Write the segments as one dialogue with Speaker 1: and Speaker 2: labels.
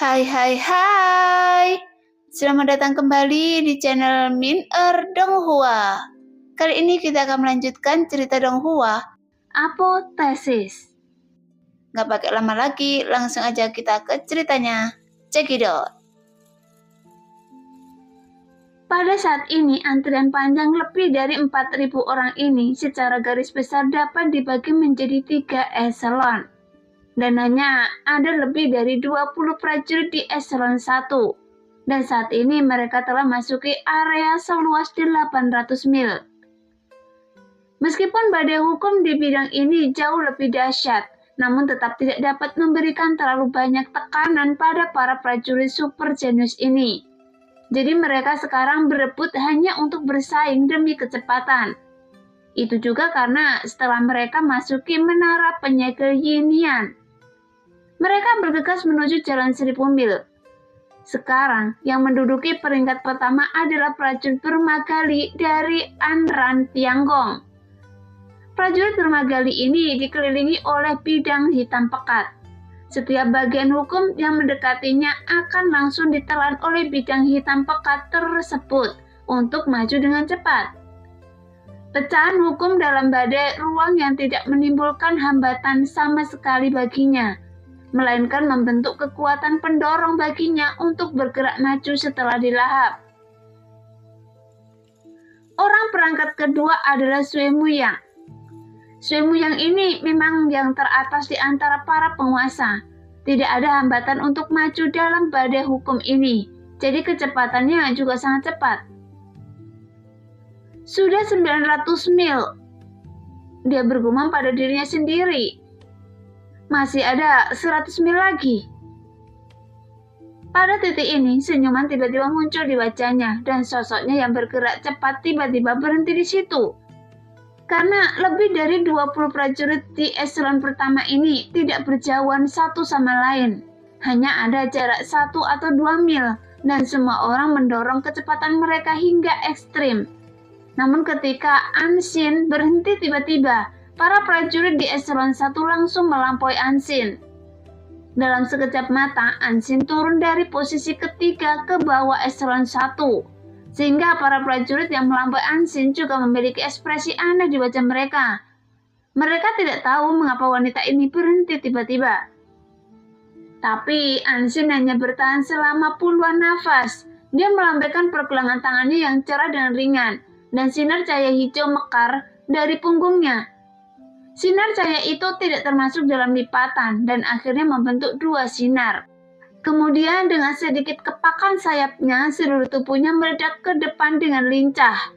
Speaker 1: Hai hai hai. Selamat datang kembali di channel Min Donghua. Kali ini kita akan melanjutkan cerita Donghua, Apoteosis. Gak pakai lama lagi, langsung aja kita ke ceritanya. Check it out. Pada saat ini, antrian panjang lebih dari 4.000 orang ini secara garis besar dapat dibagi menjadi 3 eselon. Dan hanya ada lebih dari 20 prajurit di eselon 1. Dan saat ini mereka telah masuki area seluas 800 mil. Meskipun badai hukum di bidang ini jauh lebih dahsyat, namun tetap tidak dapat memberikan terlalu banyak tekanan pada para prajurit super jenius ini. Jadi mereka sekarang berebut hanya untuk bersaing demi kecepatan. Itu juga karena setelah mereka masuki menara penyegel Yinian, mereka bergegas menuju jalan 1000 mil. Sekarang, yang menduduki peringkat pertama adalah prajurit Permagali dari Anran Tianggong. Prajurit Permagali ini dikelilingi oleh bidang hitam pekat. Setiap bagian hukum yang mendekatinya akan langsung ditelan oleh bidang hitam pekat tersebut untuk maju dengan cepat. Pecahan hukum dalam badai ruang yang tidak menimbulkan hambatan sama sekali baginya, melainkan membentuk kekuatan pendorong baginya untuk bergerak maju setelah dilahap. Orang perangkat kedua adalah Sui Muyang. Sui Muyang ini memang yang teratas di antara para penguasa. Tidak ada hambatan untuk maju dalam badai hukum ini, jadi kecepatannya juga sangat cepat. Sudah 900 mil, dia bergumam pada dirinya sendiri. Masih ada 100 mil lagi. Pada titik ini, senyuman tiba-tiba muncul di wajahnya dan sosoknya yang bergerak cepat tiba-tiba berhenti di situ. Karena lebih dari 20 prajurit di eselon pertama ini tidak berjauhan satu sama lain. Hanya ada jarak 1 atau 2 mil dan semua orang mendorong kecepatan mereka hingga ekstrim. Namun ketika Ansin berhenti tiba-tiba, para prajurit di eselon 1 langsung melampaui Ansin. Dalam sekejap mata, Ansin turun dari posisi ketiga ke bawah eselon 1. Sehingga para prajurit yang melampaui Ansin juga memiliki ekspresi aneh di wajah mereka. Mereka tidak tahu mengapa wanita ini berhenti tiba-tiba. Tapi Ansin hanya bertahan selama puluhan nafas. Dia melambaikan pergelangan tangannya yang cerah dan ringan, dan sinar cahaya hijau mekar dari punggungnya. Sinar cahaya itu tidak termasuk dalam lipatan dan akhirnya membentuk 2 sinar. Kemudian dengan sedikit kepakan sayapnya, seluruh tubuhnya meledak ke depan dengan lincah.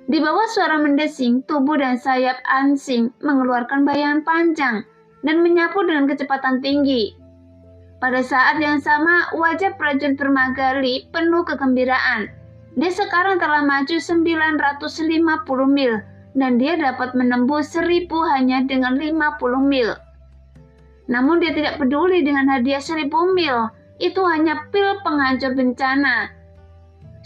Speaker 1: Di bawah suara mendesing, tubuh dan sayap Ansin mengeluarkan bayangan panjang dan menyapu dengan kecepatan tinggi. Pada saat yang sama, wajah prajurit Permagali penuh kegembiraan. Dia sekarang telah maju 950 mil. Dan dia dapat menembus 1000 hanya dengan 50 mil. Namun dia tidak peduli dengan hadiah 1000 mil, itu hanya pil penghancur bencana.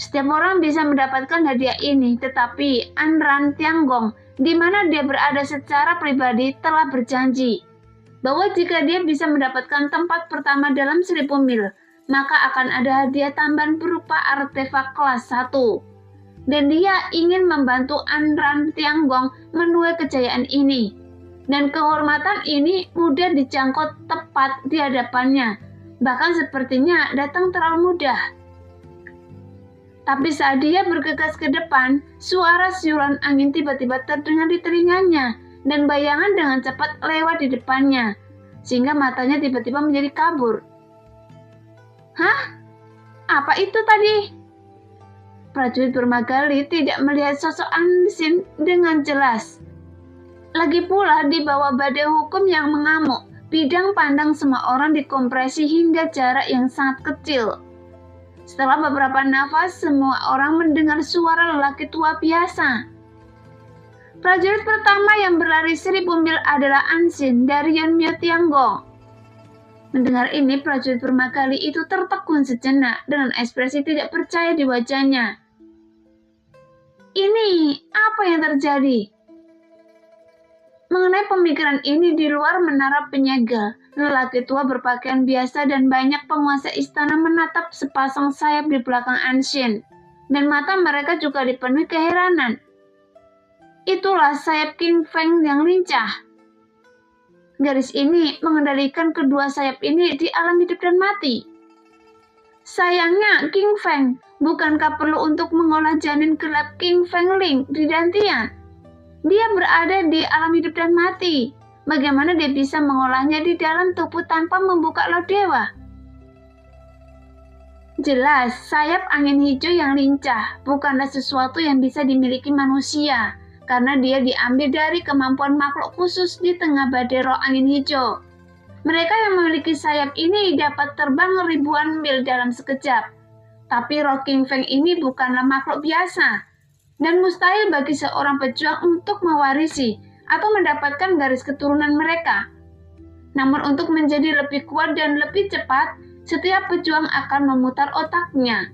Speaker 1: Setiap orang bisa mendapatkan hadiah ini, tetapi Anran Tianggong, di mana dia berada secara pribadi, telah berjanji bahwa jika dia bisa mendapatkan tempat pertama dalam 1000 mil, maka akan ada hadiah tambahan berupa artefak kelas 1. Dan dia ingin membantu Anran Tianggong menuai kejayaan ini. Dan kehormatan ini mudah dijangkau tepat di hadapannya. Bahkan sepertinya datang terlalu mudah. Tapi saat dia bergegas ke depan, suara siulan angin tiba-tiba terdengar di telinganya. Dan bayangan dengan cepat lewat di depannya. Sehingga matanya tiba-tiba menjadi kabur. Hah? Apa itu tadi? Prajurit Permagali tidak melihat sosok Ansin dengan jelas. Lagi pula di bawah badai hukum yang mengamuk, bidang pandang semua orang dikompresi hingga jarak yang sangat kecil. Setelah beberapa nafas, semua orang mendengar suara lelaki tua biasa. Prajurit pertama yang berlari 1000 mil adalah Ansin dari Yeonmyo Tianggong. Mendengar ini, prajurit Permagali itu tertegun sejenak dengan ekspresi tidak percaya di wajahnya. Ini apa yang terjadi? Mengenai pemikiran ini di luar menara penyegel, lelaki tua berpakaian biasa dan banyak penguasa istana menatap sepasang sayap di belakang Anshin, dan mata mereka juga dipenuhi keheranan. Itulah sayap King Feng yang lincah. Garis ini mengendalikan kedua sayap ini di alam hidup dan mati. Sayangnya, King Feng, bukankah perlu untuk mengolah janin gelap King Feng Ling di Dantian? Dia berada di alam hidup dan mati. Bagaimana dia bisa mengolahnya di dalam tubuh tanpa membuka laut dewa? Jelas, sayap angin hijau yang lincah bukanlah sesuatu yang bisa dimiliki manusia, karena dia diambil dari kemampuan makhluk khusus di tengah badai roh angin hijau. Mereka yang memiliki sayap ini dapat terbang ribuan mil dalam sekejap. Tapi roh King Feng ini bukanlah makhluk biasa, dan mustahil bagi seorang pejuang untuk mewarisi atau mendapatkan garis keturunan mereka. Namun untuk menjadi lebih kuat dan lebih cepat, setiap pejuang akan memutar otaknya.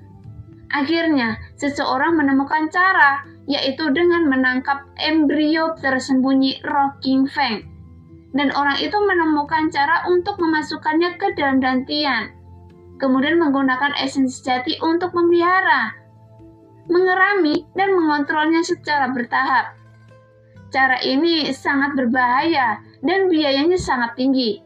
Speaker 1: Akhirnya, seseorang menemukan cara, yaitu dengan menangkap embrio tersembunyi roh King Feng. Dan orang itu menemukan cara untuk memasukkannya ke dalam dantian. Kemudian menggunakan esensi jati untuk memelihara, mengerami, dan mengontrolnya secara bertahap. Cara ini sangat berbahaya dan biayanya sangat tinggi.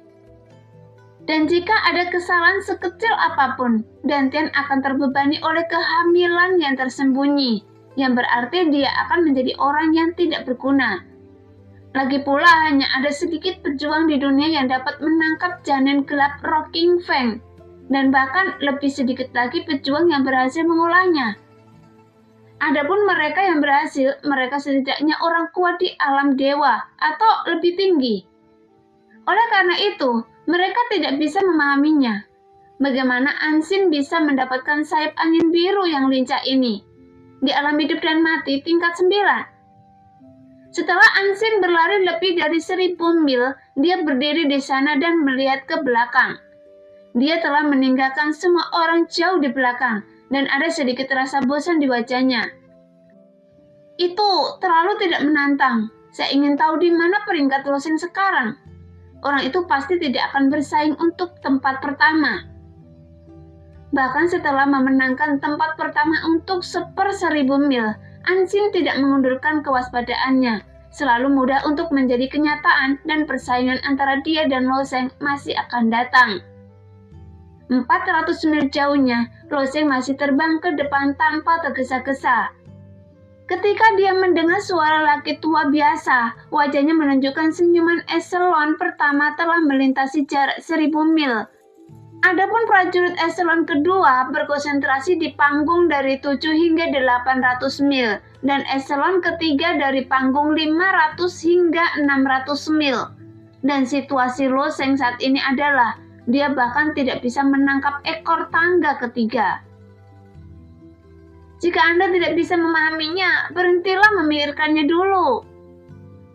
Speaker 1: Dan jika ada kesalahan sekecil apapun, dantian akan terbebani oleh kehamilan yang tersembunyi, yang berarti dia akan menjadi orang yang tidak berguna. Lagi pula hanya ada sedikit pejuang di dunia yang dapat menangkap janin gelap roh King Feng, dan bahkan lebih sedikit lagi pejuang yang berhasil mengolahnya. Adapun mereka yang berhasil, mereka setidaknya orang kuat di alam dewa atau lebih tinggi. Oleh karena itu, mereka tidak bisa memahaminya. Bagaimana Anshin bisa mendapatkan sayap angin biru yang lincah ini di alam hidup dan mati tingkat 9. Setelah Anshin berlari lebih dari 1000 mil, dia berdiri di sana dan melihat ke belakang. Dia telah meninggalkan semua orang jauh di belakang, dan ada sedikit rasa bosan di wajahnya. Itu terlalu tidak menantang. Saya ingin tahu di mana peringkat Loseng sekarang. Orang itu pasti tidak akan bersaing untuk tempat pertama. Bahkan setelah memenangkan tempat pertama untuk 1/1000 mil, Anshin tidak mengundurkan kewaspadaannya. Selalu mudah untuk menjadi kenyataan dan persaingan antara dia dan Loseng masih akan datang. 400 mil jauhnya, Loseng masih terbang ke depan tanpa tergesa-gesa. Ketika dia mendengar suara laki tua biasa, wajahnya menunjukkan senyuman eselon pertama telah melintasi jarak 1000 mil. Adapun prajurit eselon kedua berkonsentrasi di panggung dari 7 hingga 800 mil, dan eselon ketiga dari panggung 500 hingga 600 mil. Dan situasi Loseng saat ini adalah dia bahkan tidak bisa menangkap ekor tangga ketiga. Jika Anda tidak bisa memahaminya, berhentilah memikirkannya dulu.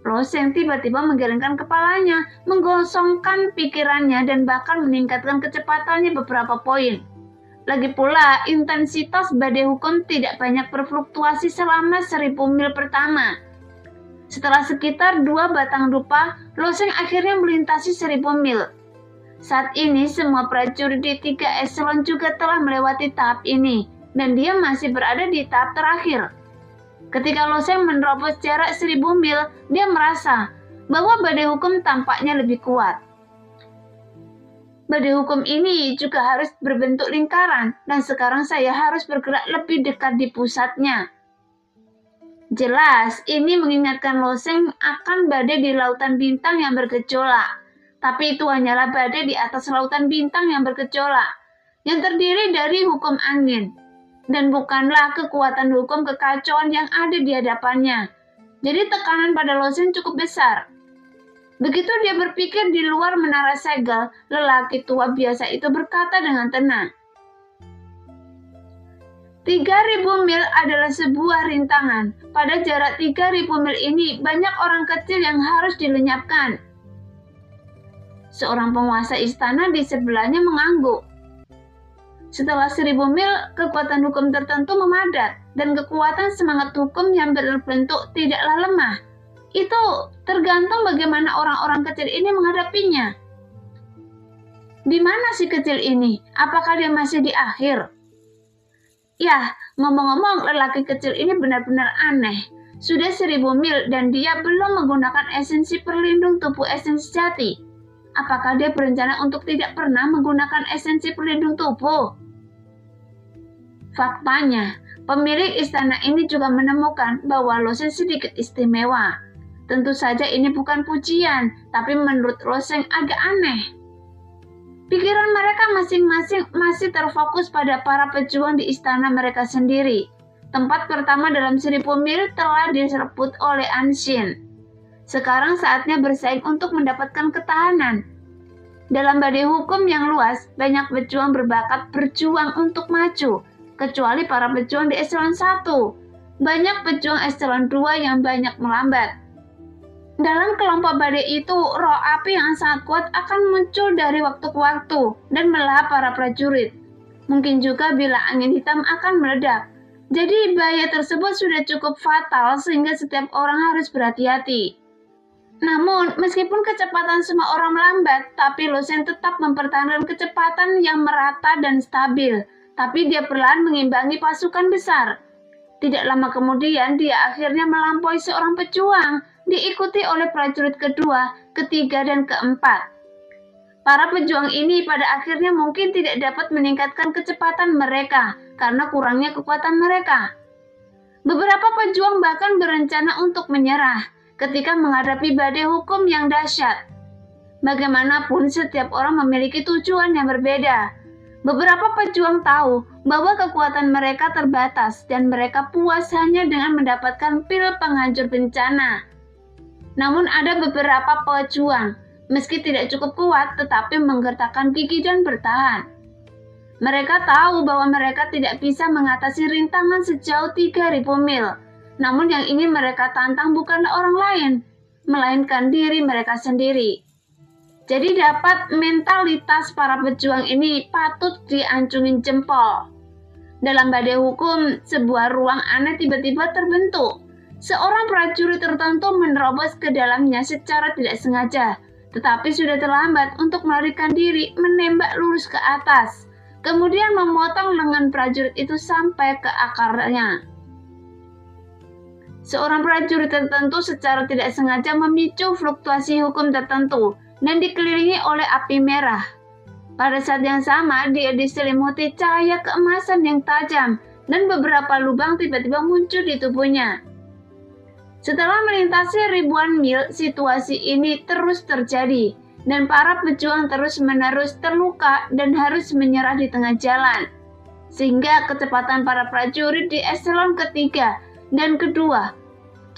Speaker 1: Loseng tiba-tiba menggelengkan kepalanya, menggosongkan pikirannya, dan bahkan meningkatkan kecepatannya beberapa poin. Lagi pula, intensitas badai hukum tidak banyak berfluktuasi selama 1000 mil pertama. Setelah sekitar 2 batang dupa, Loseng akhirnya melintasi 1000 mil. Saat ini semua prajurit di 3 eselon juga telah melewati tahap ini, dan dia masih berada di tahap terakhir. Ketika Loseng menerobos jarak 1000 mil, dia merasa bahwa badai hukum tampaknya lebih kuat. Badai hukum ini juga harus berbentuk lingkaran, dan sekarang saya harus bergerak lebih dekat di pusatnya. Jelas, ini mengingatkan Loseng akan badai di lautan bintang yang bergejolak. Tapi itu hanyalah badai di atas lautan bintang yang bergejolak, yang terdiri dari hukum angin, dan bukanlah kekuatan hukum kekacauan yang ada di hadapannya. Jadi tekanan pada Loseng cukup besar. Begitu dia berpikir di luar menara segel, lelaki tua biasa itu berkata dengan tenang. 3000 mil adalah sebuah rintangan. Pada jarak 3000 mil ini, banyak orang kecil yang harus dilenyapkan. Seorang penguasa istana di sebelahnya mengangguk. Setelah 1000 mil, kekuatan hukum tertentu memadat, dan kekuatan semangat hukum yang berbentuk tidaklah lemah. Itu tergantung bagaimana orang-orang kecil ini menghadapinya. Di mana si kecil ini? Apakah dia masih di akhir? Ya, ngomong-ngomong, lelaki kecil ini benar-benar aneh. Sudah 1000 mil dan dia belum menggunakan esensi perlindung tubuh esensi jati. Apakah dia berencana untuk tidak pernah menggunakan esensi pelindung tubuh? Faktanya, pemilik istana ini juga menemukan bahwa Loseng sedikit istimewa. Tentu saja ini bukan pujian, tapi menurut Loseng agak aneh. Pikiran mereka masing-masing masih terfokus pada para pejuang di istana mereka sendiri. Tempat pertama dalam 1000 mil telah direbut oleh Anshin. Sekarang saatnya bersaing untuk mendapatkan ketahanan. Dalam badai hukum yang luas, banyak pejuang berbakat berjuang untuk maju, kecuali para pejuang di eselon 1. Banyak pejuang eselon 2 yang banyak melambat. Dalam kelompok badai itu, roh api yang sangat kuat akan muncul dari waktu ke waktu dan melahap para prajurit. Mungkin juga bila angin hitam akan meledak. Jadi bahaya tersebut sudah cukup fatal sehingga setiap orang harus berhati-hati. Namun, meskipun kecepatan semua orang melambat, tapi Loseng tetap mempertahankan kecepatan yang merata dan stabil. Tapi dia perlahan mengimbangi pasukan besar. Tidak lama kemudian, dia akhirnya melampaui seorang pejuang, diikuti oleh prajurit kedua, ketiga, dan keempat. Para pejuang ini pada akhirnya mungkin tidak dapat meningkatkan kecepatan mereka karena kurangnya kekuatan mereka. Beberapa pejuang bahkan berencana untuk menyerah ketika menghadapi badai hukum yang dahsyat. Bagaimanapun, setiap orang memiliki tujuan yang berbeda. Beberapa pejuang tahu bahwa kekuatan mereka terbatas dan mereka puas hanya dengan mendapatkan pil penghancur bencana. Namun ada beberapa pejuang, meski tidak cukup kuat tetapi menggertakkan gigi dan bertahan. Mereka tahu bahwa mereka tidak bisa mengatasi rintangan sejauh 3000 mil. Namun yang ingin mereka tantang bukanlah orang lain, melainkan diri mereka sendiri. Jadi dapat mentalitas para pejuang ini patut diancungin jempol. Dalam badai hukum, sebuah ruang aneh tiba-tiba terbentuk. Seorang prajurit tertentu menerobos ke dalamnya secara tidak sengaja, tetapi sudah terlambat untuk melarikan diri, menembak lurus ke atas, kemudian memotong lengan prajurit itu sampai ke akarnya. Seorang prajurit tertentu secara tidak sengaja memicu fluktuasi hukum tertentu dan dikelilingi oleh api merah. Pada saat yang sama, dia diselimuti cahaya keemasan yang tajam dan beberapa lubang tiba-tiba muncul di tubuhnya. Setelah melintasi ribuan mil, situasi ini terus terjadi dan para pejuang terus-menerus terluka dan harus menyerah di tengah jalan. Sehingga kecepatan para prajurit di eselon ketiga dan kedua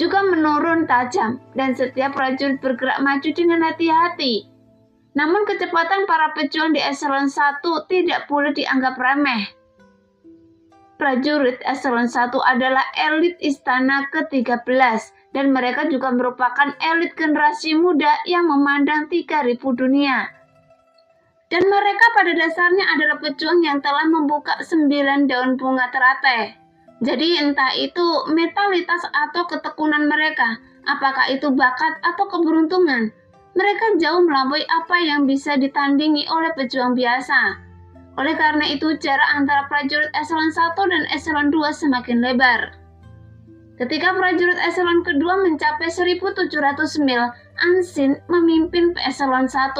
Speaker 1: juga menurun tajam dan setiap prajurit bergerak maju dengan hati-hati. Namun kecepatan para pejuang di eselon 1 tidak boleh dianggap remeh. Prajurit eselon 1 adalah elit istana ke-13 dan mereka juga merupakan elit generasi muda yang memandang 3000 dunia. Dan mereka pada dasarnya adalah pejuang yang telah membuka 9 daun bunga teratai. Jadi entah itu mentalitas atau ketekunan mereka, apakah itu bakat atau keberuntungan, mereka jauh melampaui apa yang bisa ditandingi oleh pejuang biasa. Oleh karena itu, jarak antara prajurit eselon 1 dan eselon 2 semakin lebar. Ketika prajurit eselon kedua mencapai 1700 mil, Anshin memimpin eselon 1,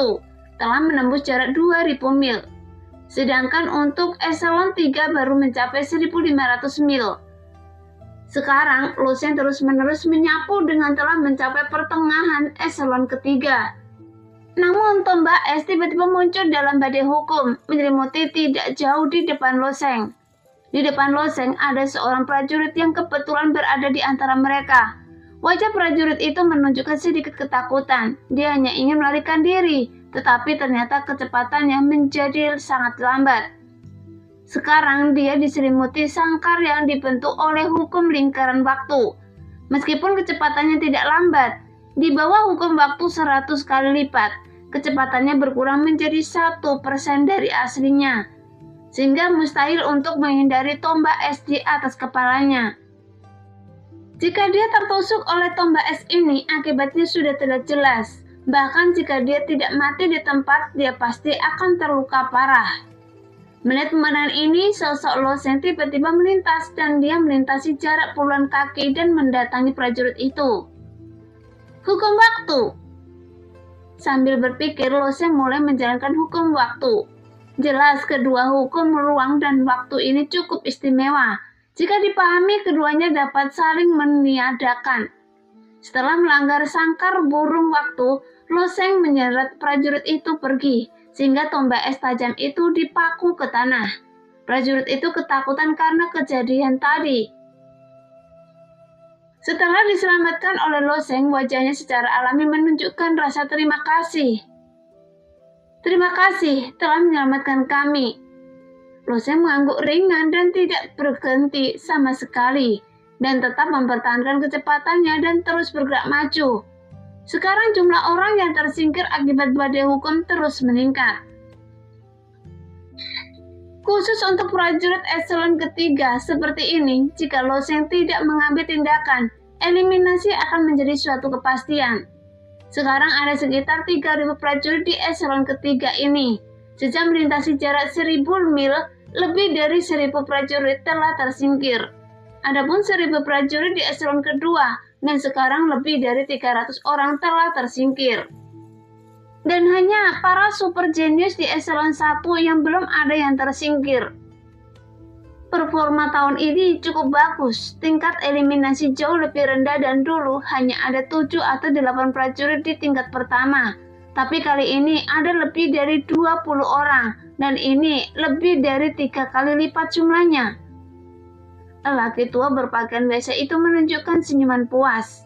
Speaker 1: telah menembus jarak 2000 mil. Sedangkan untuk eselon 3 baru mencapai 1500 mil. Sekarang, Loseng terus-menerus menyapu dengan telah mencapai pertengahan eselon ketiga. Namun tombak es tiba-tiba muncul dalam badai hukum, menyelimuti tidak jauh di depan Loseng. Di depan Loseng ada seorang prajurit yang kebetulan berada di antara mereka. Wajah prajurit itu menunjukkan sedikit ketakutan. Dia hanya ingin melarikan diri, tetapi ternyata kecepatannya menjadi sangat lambat. Sekarang dia diselimuti sangkar yang dibentuk oleh hukum lingkaran waktu. Meskipun kecepatannya tidak lambat, di bawah hukum waktu 100 kali lipat, kecepatannya berkurang menjadi 1% dari aslinya, sehingga mustahil untuk menghindari tombak es di atas kepalanya. Jika dia tertusuk oleh tombak es ini, akibatnya sudah tidak jelas. Bahkan jika dia tidak mati di tempat, dia pasti akan terluka parah. Melihat pemandangan ini, sosok Lo Sheng tiba-tiba melintas dan dia melintasi jarak puluhan kaki dan mendatangi prajurit itu. Hukum waktu. Sambil berpikir, Lo Sheng mulai menjalankan hukum waktu. Jelas kedua hukum ruang dan waktu ini cukup istimewa. Jika dipahami, keduanya dapat saling meniadakan. Setelah melanggar sangkar burung waktu, Lo Sheng menyeret prajurit itu pergi, sehingga tombak es tajam itu dipaku ke tanah. Prajurit itu ketakutan karena kejadian tadi. Setelah diselamatkan oleh Lo Sheng, wajahnya secara alami menunjukkan rasa terima kasih. Terima kasih telah menyelamatkan kami. Lo Sheng mengangguk ringan dan tidak berhenti sama sekali, dan tetap mempertahankan kecepatannya dan terus bergerak maju. Sekarang jumlah orang yang tersingkir akibat badai hukum terus meningkat. Khusus untuk prajurit eselon ketiga seperti ini, jika Lo Sheng tidak mengambil tindakan, eliminasi akan menjadi suatu kepastian. Sekarang ada sekitar 3.000 prajurit di eselon ketiga ini. Sejak melintasi jarak 1.000 mil, lebih dari 1.000 prajurit telah tersingkir. Adapun 1.000 prajurit di eselon kedua, dan sekarang lebih dari 300 orang telah tersingkir. Dan hanya para super genius di eselon 1 yang belum ada yang tersingkir. Performa tahun ini cukup bagus, tingkat eliminasi jauh lebih rendah dan dulu hanya ada 7 atau 8 prajurit di tingkat pertama. Tapi kali ini ada lebih dari 20 orang, dan ini lebih dari 3 kali lipat jumlahnya. Lelaki tua berpakaian biasa itu menunjukkan senyuman puas.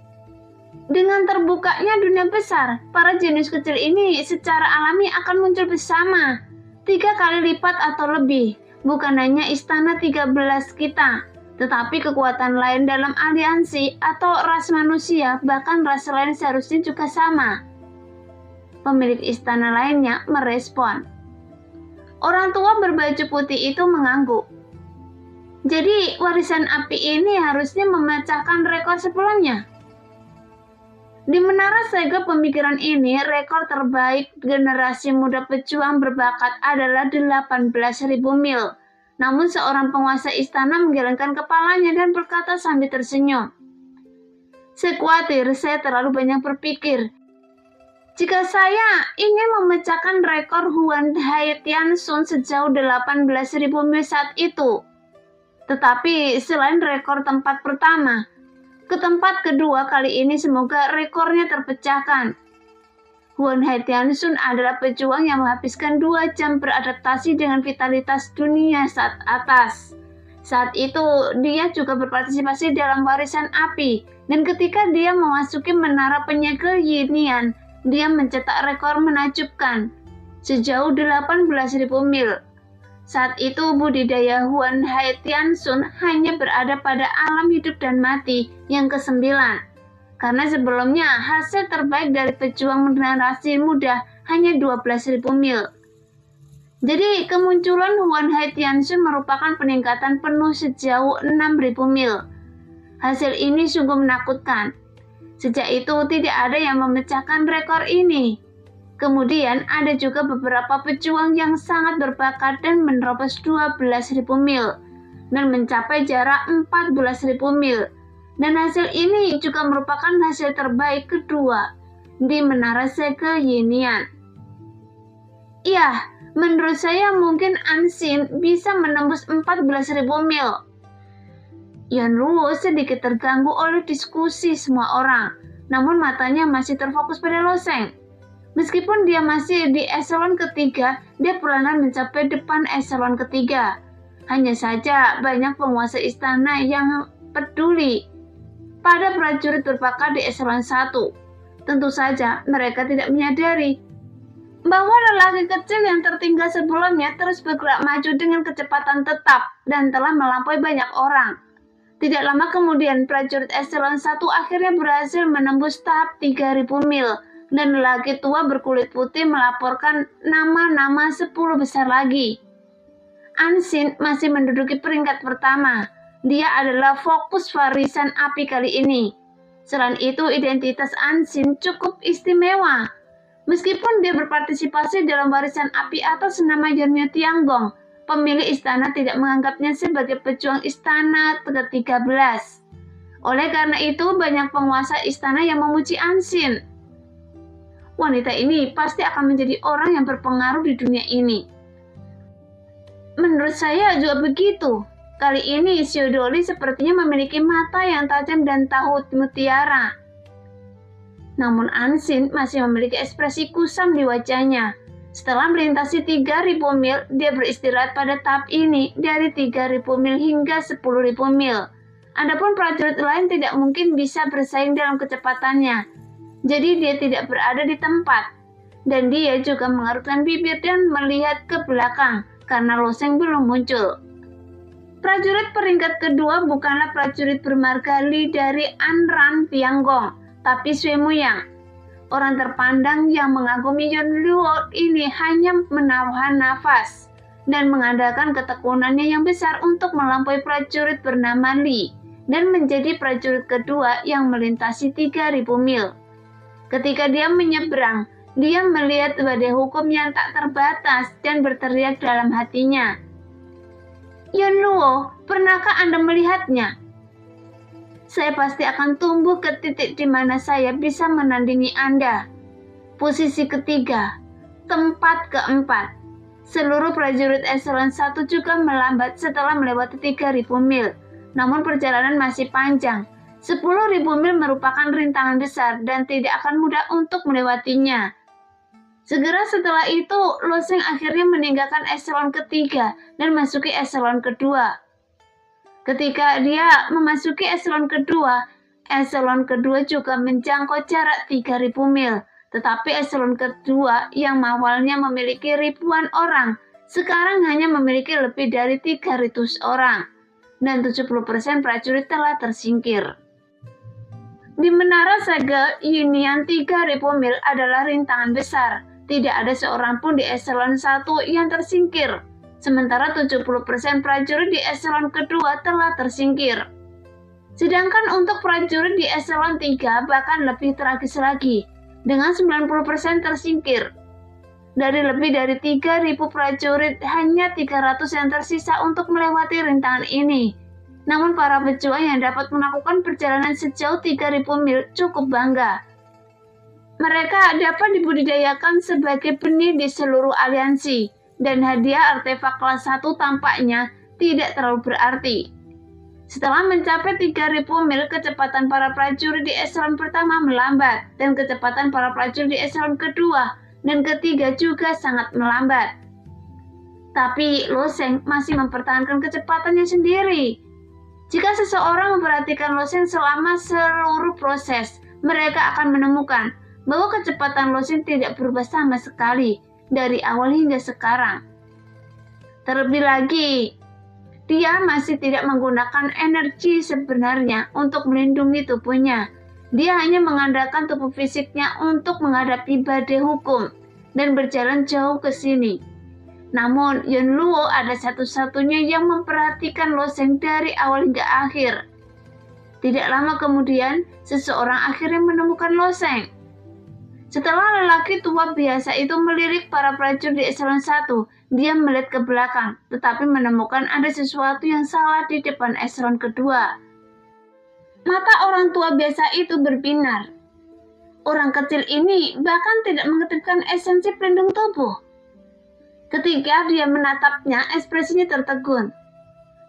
Speaker 1: Dengan terbukanya dunia besar, para jenius kecil ini secara alami akan muncul bersama. 3 kali lipat atau lebih. Bukan hanya istana 13 kita, tetapi kekuatan lain dalam aliansi atau ras manusia, bahkan ras lain seharusnya juga sama. Pemilik istana lainnya merespon. Orang tua berbaju putih itu mengangguk. Jadi warisan api ini harusnya memecahkan rekor sebelumnya. Di menara segel pemikiran ini, rekor terbaik generasi muda pejuang berbakat adalah 18.000 mil. Namun seorang penguasa istana menggelengkan kepalanya dan berkata sambil tersenyum. Saya khawatir saya terlalu banyak berpikir. Jika saya ingin memecahkan rekor Huan Haitiansun sejauh 18.000 mil saat itu. Tetapi selain rekor tempat pertama, ke tempat kedua kali ini semoga rekornya terpecahkan. Huan Haitiansun adalah pejuang yang menghabiskan 2 jam beradaptasi dengan vitalitas dunia saat atas. Saat itu, dia juga berpartisipasi dalam warisan api, dan ketika dia memasuki menara penyegel Yinian, dia mencetak rekor menakjubkan, sejauh 18.000 mil. Saat itu, budidaya Huan Haitiansun hanya berada pada alam hidup dan mati yang ke-9. Karena sebelumnya, hasil terbaik dari pejuang generasi muda hanya 12.000 mil. Jadi, kemunculan Huan Haitiansun merupakan peningkatan penuh sejauh 6.000 mil. Hasil ini sungguh menakutkan. Sejak itu, tidak ada yang memecahkan rekor ini. Kemudian, ada juga beberapa pejuang yang sangat berbakat dan menerobos 12.000 mil dan mencapai jarak 14.000 mil. Dan hasil ini juga merupakan hasil terbaik kedua di menara segel Yinian. Ya, menurut saya mungkin Ansin bisa menembus 14.000 mil. Yan Luo sedikit terganggu oleh diskusi semua orang, namun matanya masih terfokus pada Lo Sheng. Meskipun dia masih di eselon ketiga, dia perlahan mencapai depan eselon ketiga. Hanya saja banyak penguasa istana yang peduli pada prajurit berbakat di eselon 1. Tentu saja mereka tidak menyadari bahwa lelaki kecil yang tertinggal sebelumnya terus bergerak maju dengan kecepatan tetap dan telah melampaui banyak orang. Tidak lama kemudian prajurit eselon 1 akhirnya berhasil menembus tahap 3.000 mil dan lelaki tua berkulit putih melaporkan nama-nama 10 besar lagi. Ansin masih menduduki peringkat pertama. Dia adalah fokus warisan api kali ini. Selain itu, identitas Ansin cukup istimewa. Meskipun dia berpartisipasi dalam warisan api atas nama Yeonmyo Tianggong, pemilik istana tidak menganggapnya sebagai pejuang istana ke-13. Oleh karena itu, banyak penguasa istana yang memuji Ansin. Wanita ini pasti akan menjadi orang yang berpengaruh di dunia ini. Menurut saya juga begitu. Kali ini Xiaodoli sepertinya memiliki mata yang tajam dan tahu mutiara. Namun Ansin masih memiliki ekspresi kusam di wajahnya. Setelah melintasi 3.000 mil, dia beristirahat pada tahap ini dari 3.000 mil hingga 10.000 mil. Adapun prajurit lain tidak mungkin bisa bersaing dalam kecepatannya. Jadi dia tidak berada di tempat. Dan dia juga mengerutkan bibir dan melihat ke belakang karena Lo Sheng belum muncul. Prajurit peringkat kedua bukanlah prajurit bermarga Li dari Anran Tianggong, tapi Sui Muyang. Orang terpandang yang mengagumi Yun Luo ini hanya menahan nafas dan mengandalkan ketekunannya yang besar untuk melampaui prajurit bernama Li dan menjadi prajurit kedua yang melintasi 3.000 mil. Ketika dia menyeberang, dia melihat badai hukum yang tak terbatas dan berteriak dalam hatinya, "Yun Luo, pernahkah Anda melihatnya? Saya pasti akan tumbuh ke titik di mana saya bisa menandingi Anda." Posisi ketiga, tempat keempat. Seluruh prajurit eselon 1 juga melambat setelah melewati 3.000 mil. Namun perjalanan masih panjang. 10.000 mil merupakan rintangan besar dan tidak akan mudah untuk melewatinya. Segera setelah itu, Lo Sheng akhirnya meninggalkan eselon ketiga dan masuki eselon kedua. Ketika dia memasuki eselon kedua juga menjangkau jarak 3.000 mil. Tetapi eselon kedua yang awalnya memiliki ribuan orang, sekarang hanya memiliki lebih dari 300 orang. Dan 70% prajurit telah tersingkir. Di menara segel Yunian 3.000 mil adalah rintangan besar. Tidak ada seorang pun di eselon 1 yang tersingkir. Sementara 70% prajurit di eselon kedua telah tersingkir. Sedangkan untuk prajurit di eselon 3 bahkan lebih tragis lagi, dengan 90% tersingkir. Dari lebih dari 3.000 prajurit, hanya 300 yang tersisa untuk melewati rintangan ini. Namun para pejuang yang dapat melakukan perjalanan sejauh 3.000 mil cukup bangga. Mereka dapat dibudidayakan sebagai benih di seluruh aliansi, dan hadiah artefak kelas 1 tampaknya tidak terlalu berarti. Setelah mencapai 3.000 mil, kecepatan para prajurit di eselon pertama melambat, dan kecepatan para prajurit di eselon kedua dan ketiga juga sangat melambat. Tapi Lo Sheng masih mempertahankan kecepatannya sendiri. Jika seseorang memperhatikan Lo Sheng selama seluruh proses, mereka akan menemukan bahwa kecepatan Lo Sheng tidak berubah sama sekali dari awal hingga sekarang. Terlebih lagi, dia masih tidak menggunakan energi sebenarnya untuk melindungi tubuhnya. Dia hanya mengandalkan tubuh fisiknya untuk menghadapi badai hukum dan berjalan jauh ke sini. Namun, Yun Luo ada satu-satunya yang memperhatikan Lo Sheng dari awal hingga akhir. Tidak lama kemudian, seseorang akhirnya menemukan Lo Sheng. Setelah lelaki tua biasa itu melirik para prajurit di eselon 1, dia melihat ke belakang, tetapi menemukan ada sesuatu yang salah di depan eselon kedua. Mata orang tua biasa itu berbinar. Orang kecil ini bahkan tidak mengaktifkan esensi pelindung tubuh. Ketika dia menatapnya, ekspresinya tertegun.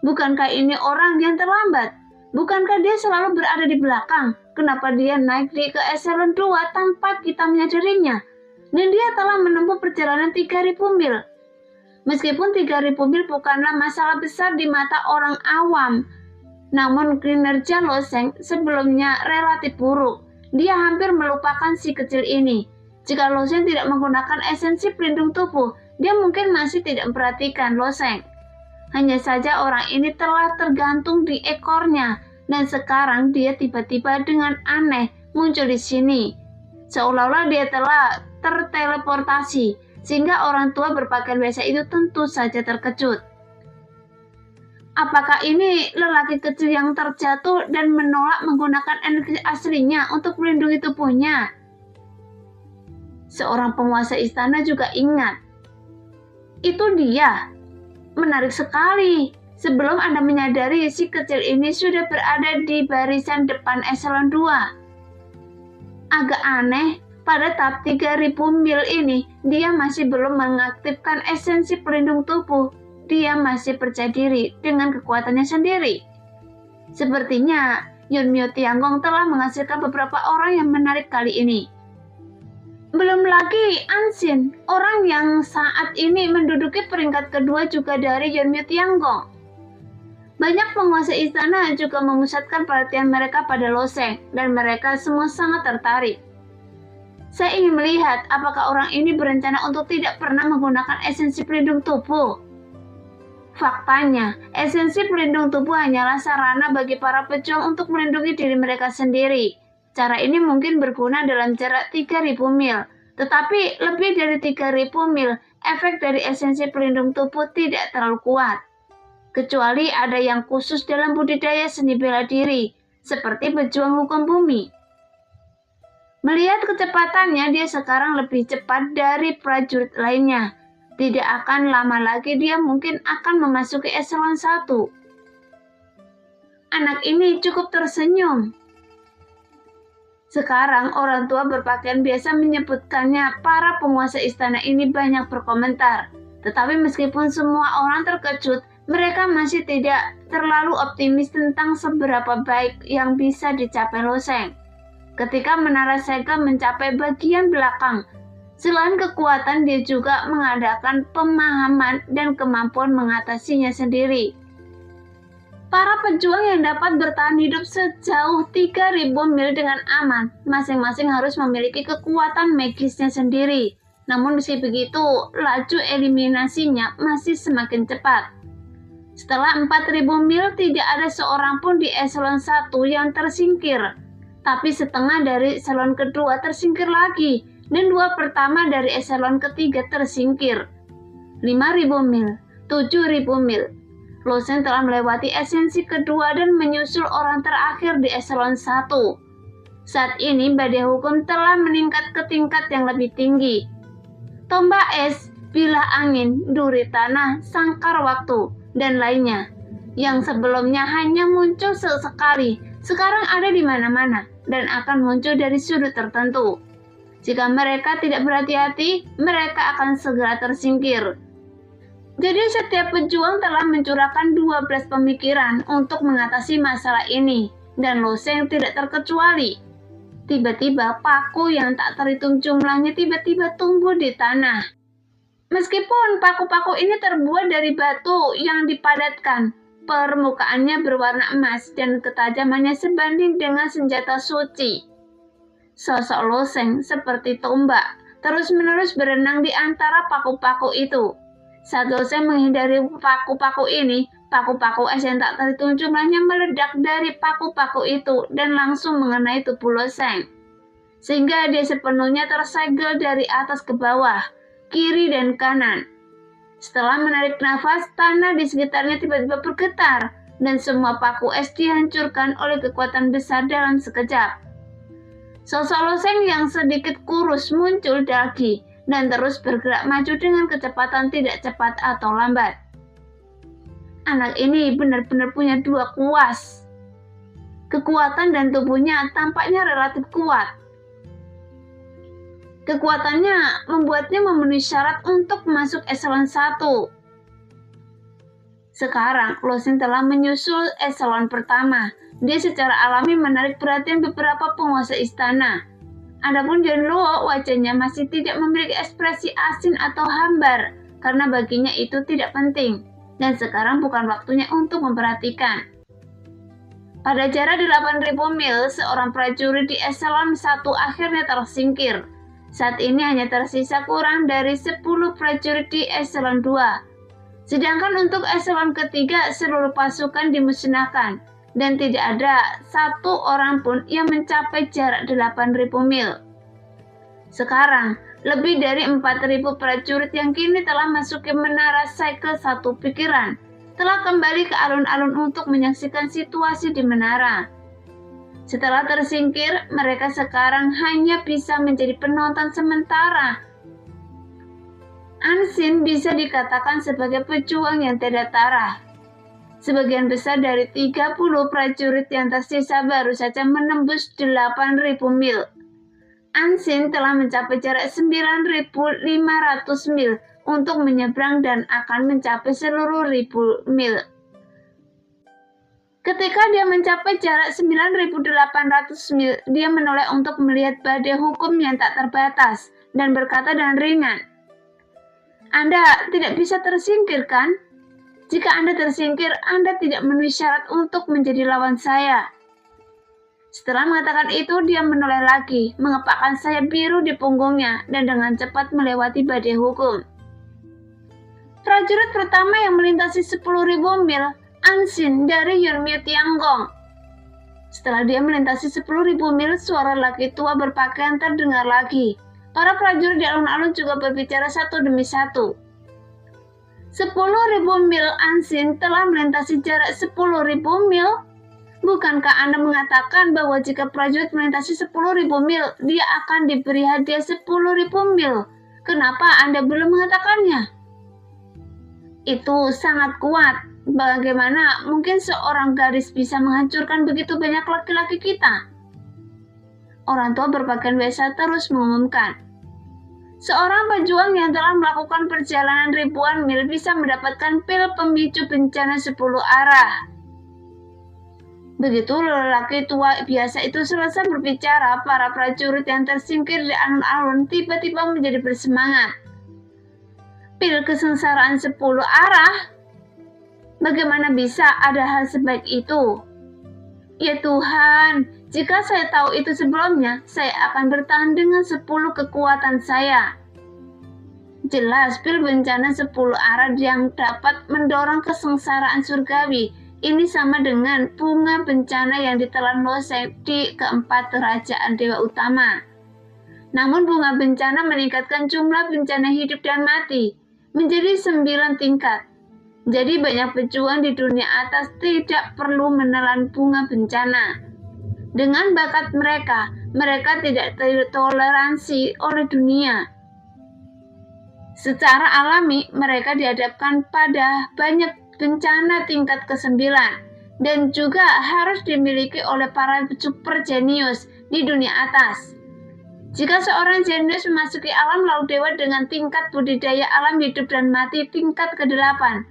Speaker 1: Bukankah ini orang yang terlambat? Bukankah dia selalu berada di belakang? Kenapa dia naik ke eselon 2 tanpa kita menyadarinya? Dan dia telah menempuh perjalanan 3.000 mil. Meskipun 3.000 mil bukanlah masalah besar di mata orang awam, namun kinerja Lo Sheng sebelumnya relatif buruk. Dia hampir melupakan si kecil ini. Jika Lo Sheng tidak menggunakan esensi pelindung tubuh, dia mungkin masih tidak memperhatikan Lo Sheng. Hanya saja orang ini telah tergantung di ekornya, dan sekarang dia tiba-tiba dengan aneh muncul di sini. Seolah-olah dia telah terteleportasi, sehingga orang tua berpakaian biasa itu tentu saja terkejut. Apakah ini lelaki kecil yang terjatuh dan menolak menggunakan energi aslinya untuk melindungi tubuhnya? Seorang penguasa istana juga ingat. Itu dia. Menarik sekali. Sebelum Anda menyadari, si kecil ini sudah berada di barisan depan eselon 2. Agak aneh, pada tahap 3000 mil ini, dia masih belum mengaktifkan esensi pelindung tubuh. Dia masih percaya diri dengan kekuatannya sendiri. Sepertinya Yunmyo Tiangong telah menghasilkan beberapa orang yang menarik kali ini. Belum lagi Anshin, orang yang saat ini menduduki peringkat kedua juga dari Yunmyo Tiangong. Banyak penguasa istana juga memusatkan perhatian mereka pada Loseng, dan mereka semua sangat tertarik. Saya ingin melihat apakah orang ini berencana untuk tidak pernah menggunakan esensi pelindung tubuh. Faktanya, esensi pelindung tubuh hanyalah sarana bagi para pejuang untuk melindungi diri mereka sendiri. Cara ini mungkin berguna dalam jarak 3000 mil, tetapi lebih dari 3000 mil, efek dari esensi pelindung tubuh tidak terlalu kuat. Kecuali ada yang khusus dalam budidaya seni bela diri, seperti pejuang hukum bumi. Melihat kecepatannya, dia sekarang lebih cepat dari prajurit lainnya. Tidak akan lama lagi dia mungkin akan memasuki eselon 1. Anak ini cukup tersenyum. Sekarang orang tua berpakaian biasa menyebutkannya para penguasa istana ini banyak berkomentar. Tetapi meskipun semua orang terkejut, mereka masih tidak terlalu optimis tentang seberapa baik yang bisa dicapai Loseng. Ketika menara segel mencapai bagian belakang, selain kekuatan, dia juga mengadakan pemahaman dan kemampuan mengatasinya sendiri. Para pejuang yang dapat bertahan hidup sejauh 3000 mil dengan aman, masing-masing harus memiliki kekuatan magisnya sendiri. Namun meski begitu, laju eliminasinya masih semakin cepat. Setelah 4000 mil, tidak ada seorang pun di eselon 1 yang tersingkir. Tapi setengah dari eselon kedua tersingkir lagi, dan 2 pertama dari eselon ketiga tersingkir. 5000 mil, 7000 mil. Loseng telah melewati esensi kedua dan menyusul orang terakhir di eselon 1. Saat ini badai hukum telah meningkat ke tingkat yang lebih tinggi. Tombak es, bilah angin, duri tanah, sangkar waktu, dan lainnya, yang sebelumnya hanya muncul sesekali, sekarang ada di mana-mana dan akan muncul dari sudut tertentu. Jika mereka tidak berhati-hati, mereka akan segera tersingkir. Jadi setiap pejuang telah mencurahkan 12 pemikiran untuk mengatasi masalah ini, dan Loseng tidak terkecuali. Tiba-tiba paku yang tak terhitung jumlahnya tiba-tiba tumbuh di tanah. Meskipun paku-paku ini terbuat dari batu yang dipadatkan, permukaannya berwarna emas dan ketajamannya sebanding dengan senjata suci. Sosok Loseng seperti tombak terus-menerus berenang di antara paku-paku itu. Saat Loseng menghindari paku-paku ini, paku-paku es yang tak terhitung jumlahnya meledak dari paku-paku itu dan langsung mengenai tubuh Loseng, sehingga dia sepenuhnya tersegel dari atas ke bawah, kiri dan kanan. Setelah menarik nafas, tanah di sekitarnya tiba-tiba bergetar, dan semua paku es dihancurkan oleh kekuatan besar dalam sekejap. Sosok Loseng yang sedikit kurus muncul lagi, dan terus bergerak maju dengan kecepatan tidak cepat atau lambat. Anak ini benar-benar punya 2 kuas. Kekuatan dan tubuhnya tampaknya relatif kuat. Kekuatannya membuatnya memenuhi syarat untuk masuk eselon 1. Sekarang, Loseng telah menyusul eselon pertama. Dia secara alami menarik perhatian beberapa penguasa istana. Adapun Junluo, wajahnya masih tidak memiliki ekspresi asin atau hambar, karena baginya itu tidak penting, dan sekarang bukan waktunya untuk memperhatikan. Pada jarak 8000 mil, seorang prajurit di eselon 1 akhirnya tersingkir. Saat ini hanya tersisa kurang dari 10 prajurit di eselon 2. Sedangkan untuk eselon ketiga, seluruh pasukan dimusnahkan, dan tidak ada satu orang pun yang mencapai jarak 8000 mil. Sekarang, lebih dari 4000 prajurit yang kini telah masuk ke menara segel 1 pikiran. telah kembali ke alun-alun untuk menyaksikan situasi di menara. Setelah tersingkir, mereka sekarang hanya bisa menjadi penonton sementara. Ansin bisa dikatakan sebagai pejuang yang tidak tarah. Sebagian besar dari 30 prajurit yang tersisa baru saja menembus 8.000 mil. Ansin telah mencapai jarak 9.500 mil untuk menyeberang dan akan mencapai seluruh 1.000 mil. Ketika dia mencapai jarak 9.800 mil, dia menoleh untuk melihat badai hukum yang tak terbatas dan berkata dengan ringan, "Anda tidak bisa tersingkirkan? Jika Anda tersingkir, Anda tidak memenuhi syarat untuk menjadi lawan saya." Setelah mengatakan itu, dia menoleh lagi, mengepakkan sayap biru di punggungnya, dan dengan cepat melewati badai hukum. Prajurit pertama yang melintasi 10.000 mil, Ansin dari Yunmyo Tiangong. Setelah dia melintasi 10.000 mil, suara laki tua berpakaian terdengar lagi. Para prajurit di alun-alun juga berbicara satu demi satu. 10.000 mil Ansin telah melintasi jarak 10.000 mil. Bukankah Anda mengatakan bahwa jika prajurit melintasi 10.000 mil, dia akan diberi hadiah 10.000 mil? Kenapa Anda belum mengatakannya? Itu sangat kuat. Bagaimana mungkin seorang gadis bisa menghancurkan begitu banyak laki-laki kita? Orang tua berpakaian biasa terus mengumumkan. Seorang pejuang yang telah melakukan perjalanan ribuan mil bisa mendapatkan pil pemicu bencana 10 arah. Begitu lelaki tua biasa itu selesai berbicara, para prajurit yang tersingkir di alun-alun tiba-tiba menjadi bersemangat. Pil kesengsaraan 10 arah? Bagaimana bisa ada hal sebaik itu? Ya Tuhan, jika saya tahu itu sebelumnya, saya akan bertahan dengan 10 kekuatan saya. Jelas pil bencana 10 arah yang dapat mendorong kesengsaraan surgawi. Ini sama dengan bunga bencana yang ditelan Losek di keempat kerajaan Dewa Utama. Namun bunga bencana meningkatkan jumlah bencana hidup dan mati menjadi 9 tingkat. Jadi banyak pejuang di dunia atas tidak perlu menelan bunga bencana. Dengan bakat mereka, mereka tidak ditoleransi oleh dunia. Secara alami, mereka dihadapkan pada banyak bencana tingkat ke-9 dan juga harus dimiliki oleh para super jenius di dunia atas. Jika seorang jenius memasuki alam laut dewa dengan tingkat budidaya alam hidup dan mati tingkat ke-8,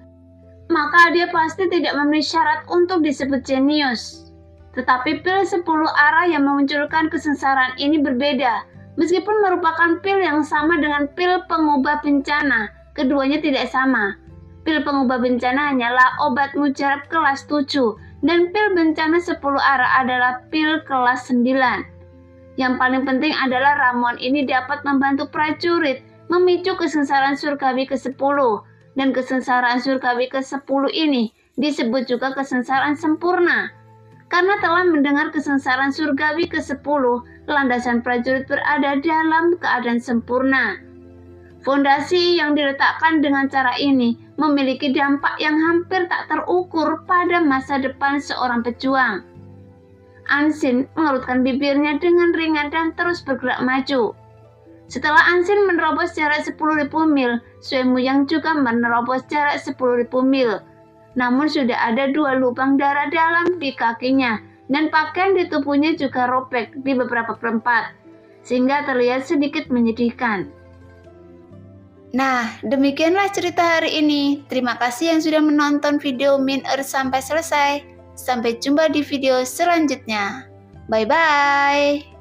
Speaker 1: maka dia pasti tidak memenuhi syarat untuk disebut jenius. Tetapi pil 10 arah yang memunculkan kesengsaraan ini berbeda. Meskipun merupakan pil yang sama dengan pil pengubah bencana, keduanya tidak sama. Pil pengubah bencana hanyalah obat mujarab kelas 7, dan pil bencana 10 arah adalah pil kelas 9. Yang paling penting adalah ramuan ini dapat membantu prajurit memicu kesengsaraan surgawi ke-10, dan kesengsaraan surgawi ke-10 ini disebut juga kesengsaraan sempurna. Karena telah mendengar kesengsaraan surgawi ke-10, landasan prajurit berada dalam keadaan sempurna. Fondasi yang diletakkan dengan cara ini memiliki dampak yang hampir tak terukur pada masa depan seorang pejuang. Ansin mengerutkan bibirnya dengan ringan dan terus bergerak maju. Setelah Ansin menerobos jarak 10.000 mil, Suemu yang juga menerobos jarak 10.000 mil. Namun sudah ada 2 lubang darah dalam di kakinya, dan pakaian di tubuhnya juga robek di beberapa tempat, sehingga terlihat sedikit menyedihkan. Nah, demikianlah cerita hari ini. Terima kasih yang sudah menonton video Min Earth sampai selesai. Sampai jumpa di video selanjutnya. Bye-bye.